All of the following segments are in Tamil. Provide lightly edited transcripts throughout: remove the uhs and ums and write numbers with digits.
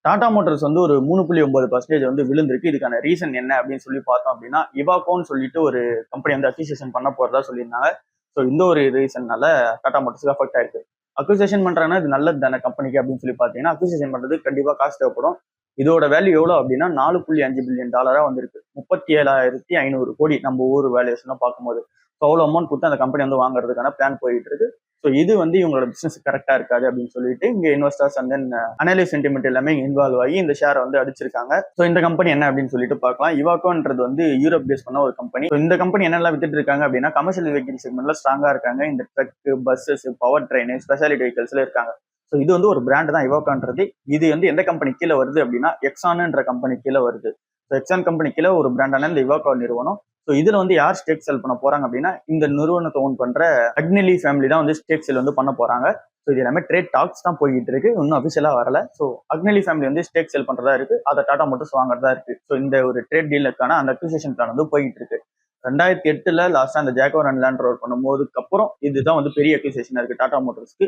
டாடா மோட்டார்ஸ் வந்து ஒரு 3.9% வந்து விழுந்திருக்கு. இதுக்கான ரீசன் என்ன அப்படின்னு சொல்லி பார்த்தோம் அப்படின்னா, இவாகோன்னு சொல்லிட்டு ஒரு கம்பெனி வந்து அக்விசிஷன் பண்ண போறதா சொல்லியிருந்தாங்க. ஸோ இந்த ஒரு ரீசன்னால டாடா மோட்டார்ஸ்க்கு அஃபெக்ட் ஆயிருக்கு. அக்விசிஷன் பண்றாங்கன்னா இது நல்லது தானே கம்பெனிக்கு அப்படின்னு சொல்லி பார்த்தீங்கன்னா, அக்விசிஷன் பண்றது கண்டிப்பா காசு தேவைப்படும். இதோட வேல்யூ எவ்வளோ அப்படின்னா $4.5 பில்லியன் வந்திருக்கு. 37,500 கோடி நம்ம ஊர் வேல்யூஷன்லாம் பார்க்கும்போது. ஸோ அவ்வளோ அமௌண்ட் கொடுத்து அந்த கம்பெனி வந்து வாங்குறதுக்கான பிளான் போயிட்டு இருக்கு. ஸோ இது வந்து இவங்களோட பிசினஸ் கரெக்டா இருக்காது அப்படின்னு சொல்லிட்டு இங்க investors and then analyse sentiment எல்லாமே இன்வால்வ் ஆகி இந்த ஷேரை வந்து அடிச்சிருக்காங்க. ஸோ இந்த கம்பெனி என்ன அப்படின்னு சொல்லிட்டு பார்க்கலாம். இவாகோன்றது வந்து யூரோப் பேஸ் பண்ண ஒரு கம்பெனி. ஸோ இந்த கம்பெனி என்னெல்லாம் வித்துட்டு இருக்காங்க அப்படின்னா கமர்ஷியல் வெஹிக்கிள் செக்மெண்ட்ல ஸ்ட்ராங்கா இருக்காங்க. இந்த truck, buses, power train, specialty வெஹிக்கிள்ஸ்ல இருக்காங்க. ஸோ இது வந்து ஒரு பிராண்ட் தான் இவாகோன்றது. இது வந்து எந்த கம்பெனி கீழே வருது அப்படின்னா எக்ஸான்ன்ற கம்பெனி கீழே வருது. ஸோ எக்ஸான் கம்பெனி கீழே ஒரு பிராண்டான இந்த இவாகோ நிறுவனம். ஸோ இதுல வந்து யார் ஸ்டேக் செல் பண்ண போறாங்க அப்படின்னா இந்த நிறுவனத்தை ஓன் பண்ற அக்னிலி ஃபேமிலி தான் வந்து ஸ்டேக் செல் வந்து பண்ண போறாங்க. ஸோ இது எல்லாமே ட்ரேட் டாக்ஸ் தான் போய்கிட்டு இருக்கு, இன்னும் அபிஷியலா வரல. ஸோ அக்னிலி ஃபேமிலி வந்து ஸ்டேக் செல் பண்றதா இருக்கு, அதை டாடா மோட்டார்ஸ் வாங்குறதா இருக்கு. ஸோ இந்த ஒரு ட்ரேட் டீலுக்கான அந்த அக்விசிஷன் பிளான் வந்து போயிட்டு இருக்கு. 2008 லாஸ்டா அந்த ஜாக்வார் அண்ட் லேண்ட் ரோவர் பண்ணும்போதுக்கு அப்புறம் இதுதான் வந்து பெரிய அக்விசிஷனா இருக்கு டாடா மோட்டார்ஸ்க்கு.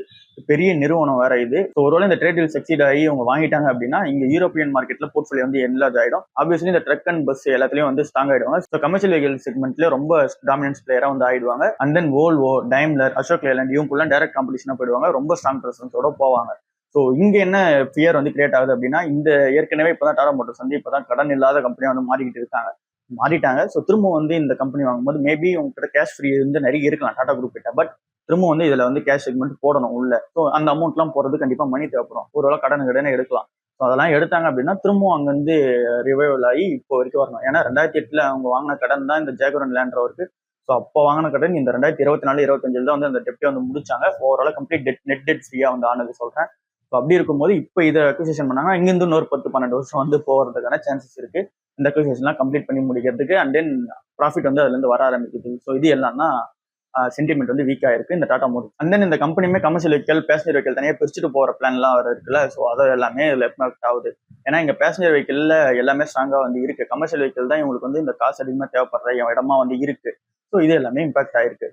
பெரிய நிறுவனம் வேற இது. ஸோ ஒருவேளை இந்த ட்ரேட் டீல் சக்சீட் ஆகி அவங்க வாங்கிட்டாங்க அப்படின்னா இங்க யூரோப்பியன் மார்க்கெட்ல போர்ட்ஃபோலியோ வந்து எல்லாது ஆயிடும். ஆப்வியஸ்லி இந்த ட்ரக் அண்ட் பஸ் எல்லாத்துலயும் வந்து ஸ்ட்ராங் ஆயிடுவாங்க. ஸோ கமர்ஷியல் வெஹிக்கல் செக்மெண்ட்ல ரொம்ப டாமினன்ஸ் பிளேயரா வந்து ஆயிடுவாங்க. And then Volvo, Daimler, Ashok Leyland இவங்கெல்லாம் டைரக்ட் காம்படிஷனா போயிடுவாங்க. ரொம்ப ஸ்ட்ராங் பிரசன்ஸோட போவாங்க. ஸோ இங்க என்ன ஃபியர் வந்து கிரியேட் ஆகுது அப்படின்னா இந்த ஏற்கனவே இப்பதான் டாடா மோட்டார்ஸ் வந்து இப்பதான் கடன் இல்லாத கம்பெனியா வந்து மாறிட்டாங்க. ஸோ திரும்ப வந்து இந்த கம்பெனி வாங்கும்போது மேபி உங்ககிட்ட கேஷ் ஃப்ரீ வந்து நிறைய இருக்கலாம் டாடா குரூப் கிட்ட. பட் திரும்ப வந்து இதுல வந்து கேஷ் செக்மெண்ட் போடணும் உள்ள. ஸோ அந்த அமௌண்ட்லாம் போறது கண்டிப்பா மணி தேவைப்படும். ஒருவேளை கடனை எடுக்கலாம். ஸோ அதெல்லாம் எடுத்தாங்க அப்படின்னா திரும்பவும் அங்க வந்து ரிவைவல் ஆகி இப்போ வரைக்கும் வரணும். ஏன்னா 2008 அவங்க வாங்கின கடன் தான் இந்த ஜாகுவார் லேண்ட் ரோவருக்கு. ஸோ அப்போ வாங்கின கடன் இந்த 2024-25 தான் வந்து அந்த டெப்டே வந்து முடிச்சாங்க. ஓவரால் கம்ப்ளீட் நெட் டெட் ஃப்ரீயா வந்து ஆனது சொல்றேன். ஸோ அப்படி இருக்கும்போது இப்போ இதை அக்விசிஷன் பண்ணாங்கன்னா இங்கிருந்து இன்னொரு 10-12 வருஷம் வந்து போறதுக்கான சான்சஸ் இருக்கு இந்த அக்விசிஷன்லாம் கம்ப்ளீட் பண்ணி முடிக்கிறதுக்கு. அண்ட் தென் ப்ராஃபிட் வந்து அதுல இருந்து வர ஆரம்பிக்குது. ஸோ இது எல்லாம் தான் சென்டிமெண்ட் வந்து வீக்கா இருக்கு இந்த டாடா மோட்டார்ஸ். அண்ட் தென் இந்த கம்பெனியுமே கமர்ஷியல் வெஹிக்கல், பேசஞ்சர் வெஹிக்கல் தனியாக பிரிச்சுட்டு போற பிளான்லாம் வர இருக்குல்ல. ஸோ அது எல்லாமே இதுல எஃபெக்ட் ஆகுது. ஏன்னா இங்க பேசஞ்சர் வெஹிக்கல்ல எல்லாமே ஸ்ட்ராங்கா வந்து இருக்கு. கமர்ஷியல் வெஹிக்கல் தான் இவங்களுக்கு வந்து இந்த காசு அதிகமா தேவைப்படுற இடமா வந்து இருக்கு. ஸோ இது எல்லாமே இம்பாக்ட் ஆயிருக்கு.